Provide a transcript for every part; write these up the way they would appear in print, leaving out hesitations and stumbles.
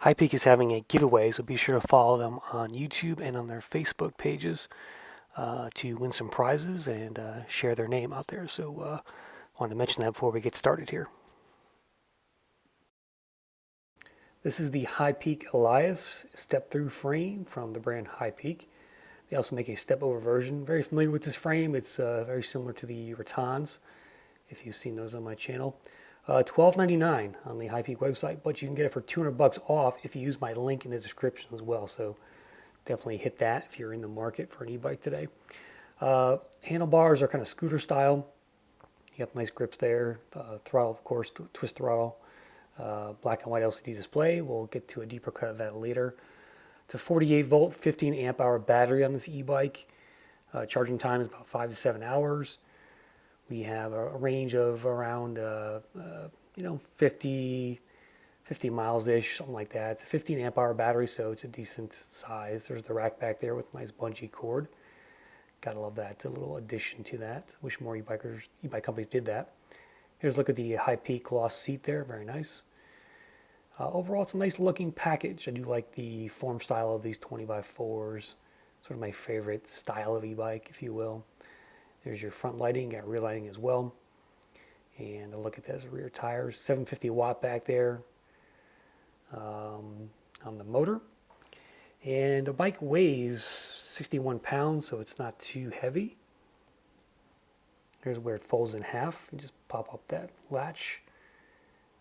Hipeak is having a giveaway, so be sure to follow them on YouTube and on their Facebook pages to win some prizes and share their name out there. So I wanted to mention that before we get started here. This is the Hipeak Elias step-through frame from the brand Hipeak. They also make a step-over version. Very familiar with this frame. It's very similar to the Rattans, if you've seen those on my channel. $12.99 on the Hipeak website, but you can get it for $200 off if you use my link in the description as well. So definitely hit that if you're in the market for an e-bike today. Handlebars are kind of scooter style. You have nice grips there. Throttle, of course, twist throttle. Black and white LCD display. We'll get to a deeper cut of that later. It's a 48 volt, 15 amp hour battery on this e-bike. Charging time is about 5 to 7 hours. We have a range of around 50 miles-ish, something like that. It's a 15 amp hour battery, so it's a decent size. There's the rack back there with nice bungee cord. Gotta love that. It's a little addition to that. Wish more e-bike companies did that. Here's a look at the Hipeak gloss seat there. Very nice. Overall, it's a nice looking package. I do like the form style of these 20x4s. Sort of my favorite style of e-bike, if you will. There's your front lighting, got rear lighting as well. And a look at those rear tires. 750 watt back there on the motor. And the bike weighs 61 pounds, so it's not too heavy. Here's where it folds in half. You just pop up that latch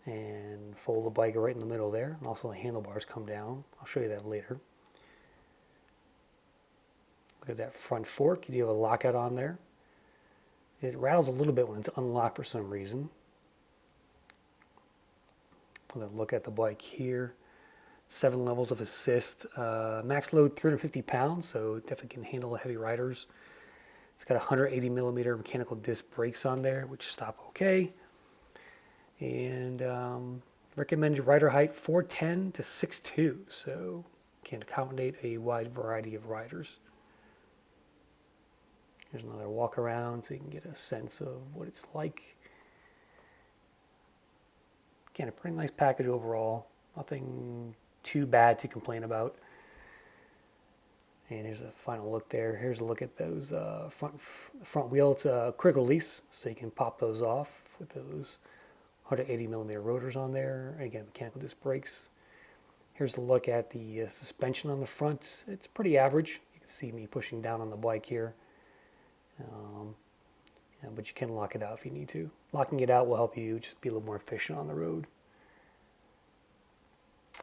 and fold the bike right in the middle there. And also the handlebars come down. I'll show you that later. Look at that front fork. You do have a lockout on there. It rattles a little bit when it's unlocked for some reason. Look at the bike here. 7 levels of assist. Max load 350 pounds, so it definitely can handle heavy riders. It's got 180 millimeter mechanical disc brakes on there, which stop okay. And recommended rider height 4'10" to 6'2", so can accommodate a wide variety of riders. Here's another walk around so you can get a sense of what it's like. Again, a pretty nice package overall. Nothing too bad to complain about. And here's a final look there. Here's a look at those front wheel. It's a quick release, so you can pop those off with those 180 millimeter rotors on there. Again, mechanical disc brakes. Here's a look at the suspension on the front. It's pretty average. You can see me pushing down on the bike here. But you can lock it out if you need to. Locking it out will help you just be a little more efficient on the road.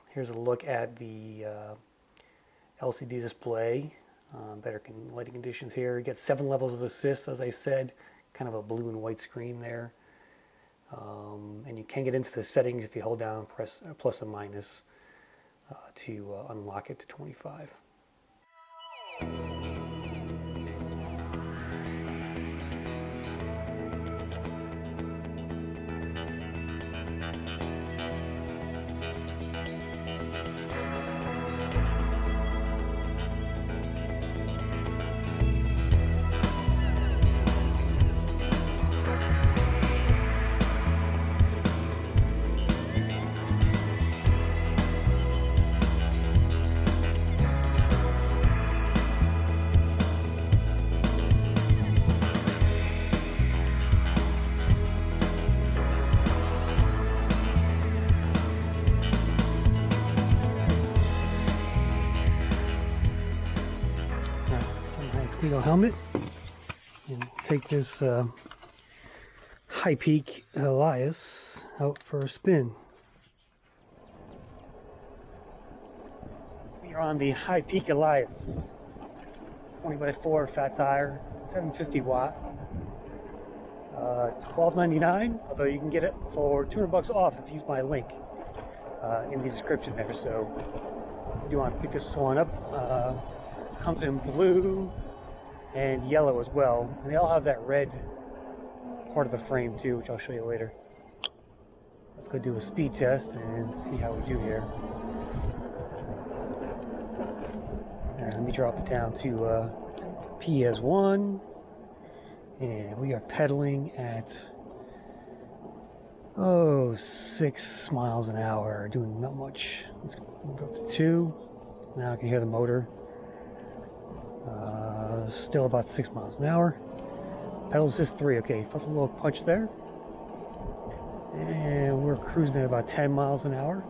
Here's a look at the LCD display. Better lighting conditions here. You get 7 levels of assist, as I said. Kind of a blue and white screen there. And you can get into the settings if you hold down, press plus and minus to unlock it to 25. Legal helmet, and take this Hipeak Elias out for a spin. We are on the Hipeak Elias 20x4 fat tire, 750 watt, $12.99. Although you can get it for $200 off if you use my link in the description there. So if you want to pick this one up, comes in blue and yellow as well, and they all have that red part of the frame too, which I'll show you later. Let's go do a speed test and see how we do here. And let me drop it down to PS1, and we are pedaling at Oh, 6 miles an hour, doing not much. Let's move up to 2. Now I can hear the motor. Still about 6 miles an hour. Pedal assist 3, okay, felt a little punch there. And we're cruising at about 10 miles an hour.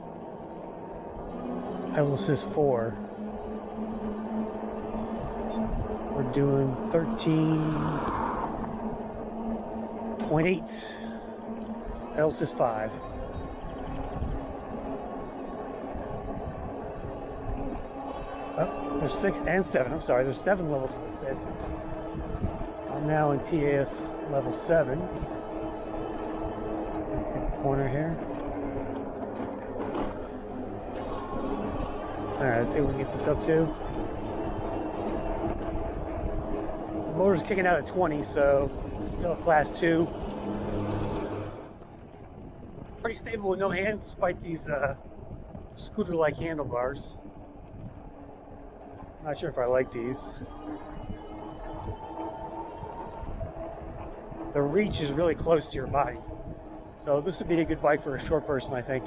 Pedal assist 4. We're doing 13.8. Pedal assist 5. Oh, there's 6 and 7. I'm sorry, there's 7 levels of assist. I'm now in PAS level 7. Take a corner here. Alright, let's see what we can get this up to. The motor's kicking out at 20, so it's still a class 2. Pretty stable with no hands, despite these scooter-like handlebars. Not sure if I like these. The reach is really close to your body. So this would be a good bike for a short person, I think.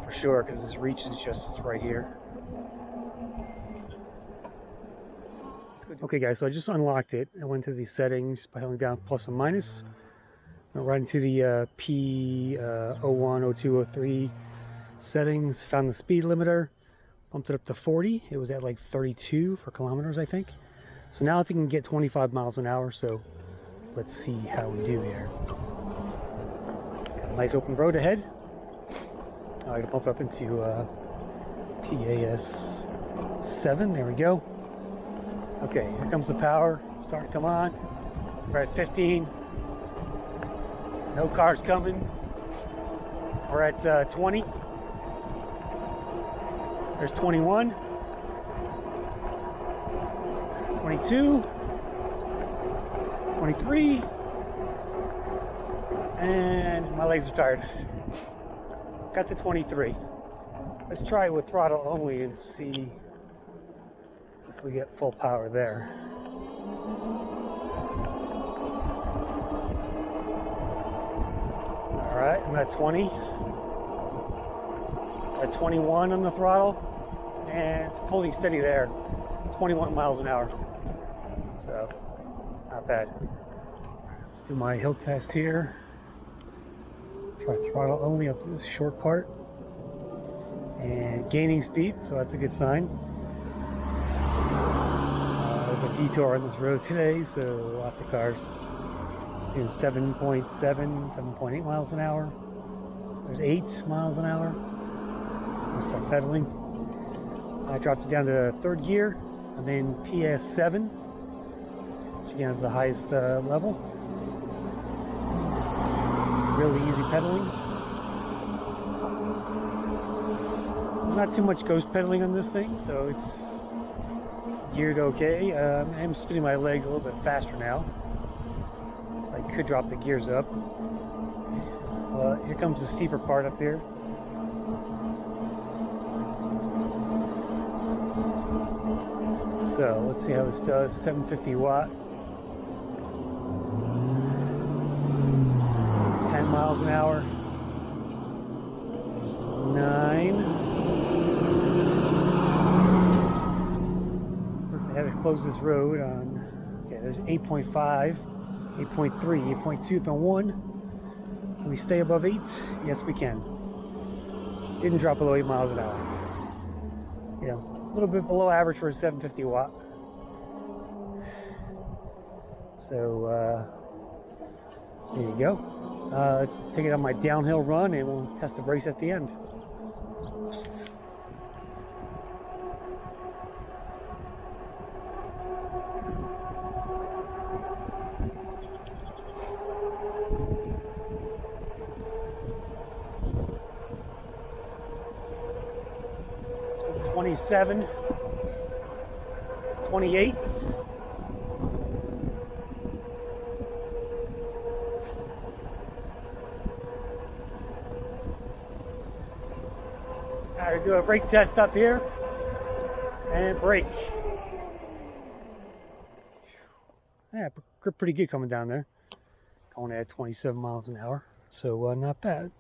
For sure, because this reach is just, it's right here. Okay guys, so I just unlocked it. I went to the settings by holding down plus and minus. Went right into the P01, 02, 03 settings. Found the speed limiter. Bumped it up to 40. It was at like 32 for kilometers, I think. So now I think I can get 25 miles an hour, so let's see how we do here. Got a nice open road ahead. I can bump it up into PAS 7. There we go. Okay, here comes the power. Starting to come on. We're at 15. No cars coming. We're at 20. There's 21. 22. 23. And my legs are tired. Got to 23. Let's try it with throttle only and see if we get full power there. Alright, I'm at 20. At 21 on the throttle. And it's pulling steady there. 21 miles an hour. So, not bad. Let's do my hill test here. Try throttle only up to this short part. And gaining speed, so that's a good sign. There's a detour on this road today, so lots of cars. Doing 7.7, 7.8 miles an hour. There's 8 miles an hour. I'll start pedaling. I dropped it down to 3rd gear. I'm in PAS 7, which again is the highest level. Really easy pedaling. There's not too much ghost pedaling on this thing, so it's geared okay. I'm spinning my legs a little bit faster now, so I could drop the gears up. Here comes the steeper part up here. So let's see how this does. 750 watt. 10 miles an hour. 9. First I had to close this road on, okay, there's 8.5, 8.3, 8.2, 8.1. Can we stay above 8? Yes, we can. Didn't drop below 8 miles an hour. You know, a little bit below average for a 750 watt. So, there you go. Let's take it on my downhill run and we'll test the brakes at the end. So 27, 28. Alright, do a brake test up here, and brake. Yeah, grip pretty good coming down there. going at 27 miles an hour, so not bad.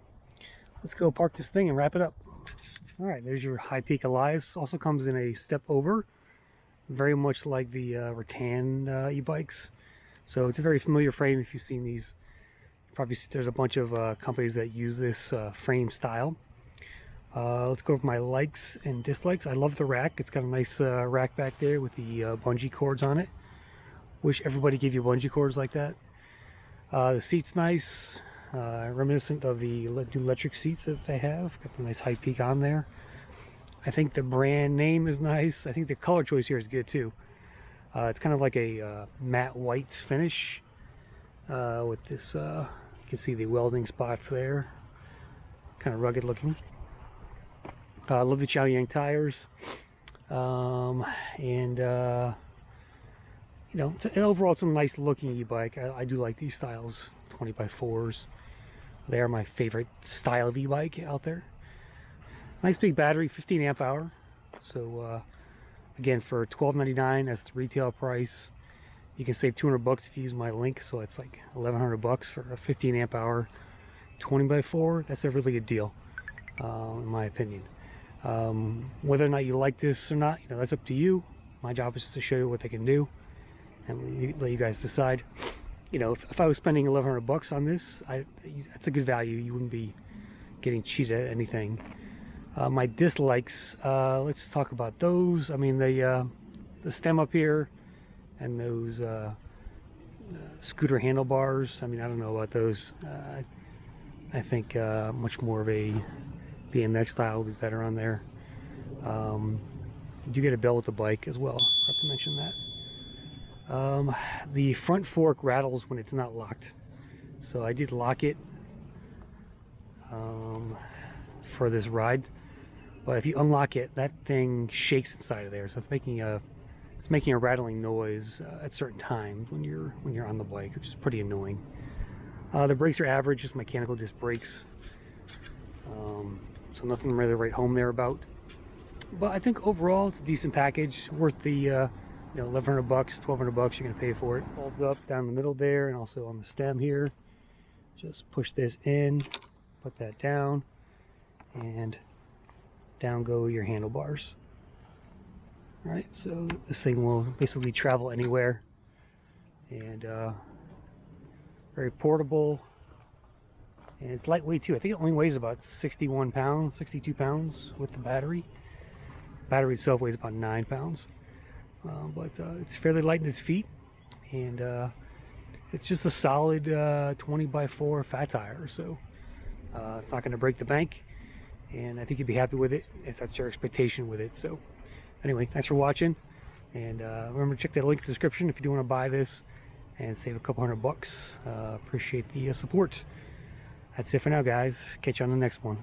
Let's go park this thing and wrap it up. All right, there's your Hipeak Elias. Also comes in a step over, very much like the rattan e-bikes. So it's a very familiar frame if you've seen these. Probably there's a bunch of companies that use this frame style. Let's go over my likes and dislikes. I love the rack. It's got a nice rack back there with the bungee cords on it. Wish everybody gave you bungee cords like that. The seat's nice, reminiscent of the electric seats that they have. Got the nice Hipeak on there. I think the brand name is nice. I think the color choice here is good too. It's kind of like a matte white finish with this, you can see the welding spots there. Kind of rugged looking. I love the Chow Yang tires. You know, overall it's a nice looking e-bike. I do like these styles, 20x4s. They are my favorite style of e-bike out there. Nice big battery, 15 amp hour. So again, for $12.99, that's the retail price. You can save $200 if you use my link, so it's like $1,100 for a 15 amp hour 20x4. That's a really good deal, in my opinion. Whether or not you like this or not, you know, that's up to you. My job is to show you what they can do and let you guys decide. You know, if I was spending $1,100 on this, that's a good value. You wouldn't be getting cheated at anything. My dislikes, let's talk about those. I mean, the stem up here and those scooter handlebars. I mean, I don't know about those. I think much more of a BMX style would be better on there. You do get a bell with the bike as well. I have to mention that. The front fork rattles when it's not locked, so I did lock it for this ride, but if you unlock it, that thing shakes inside of there, so it's making a rattling noise at certain times when you're on the bike, which is pretty annoying. The brakes are average, just mechanical disc brakes, so nothing really to write home there about. But I think overall it's a decent package, worth the you know, $1,100, $1,200 you're gonna pay for it. Folds up down the middle there, and also on the stem here. Just push this in, put that down, and down go your handlebars. All right, so this thing will basically travel anywhere, and very portable, and it's lightweight too. I think it only weighs about 61 pounds, 62 pounds with the battery. The battery itself weighs about 9 pounds, but it's fairly light in its feet, and it's just a solid 20x4 fat tire, so it's not going to break the bank, and I think you'd be happy with it if that's your expectation with it. So anyway, thanks for watching, and remember to check that link in the description if you do want to buy this and save a couple $100. Appreciate the support. That's it for now, guys. Catch you on the next one.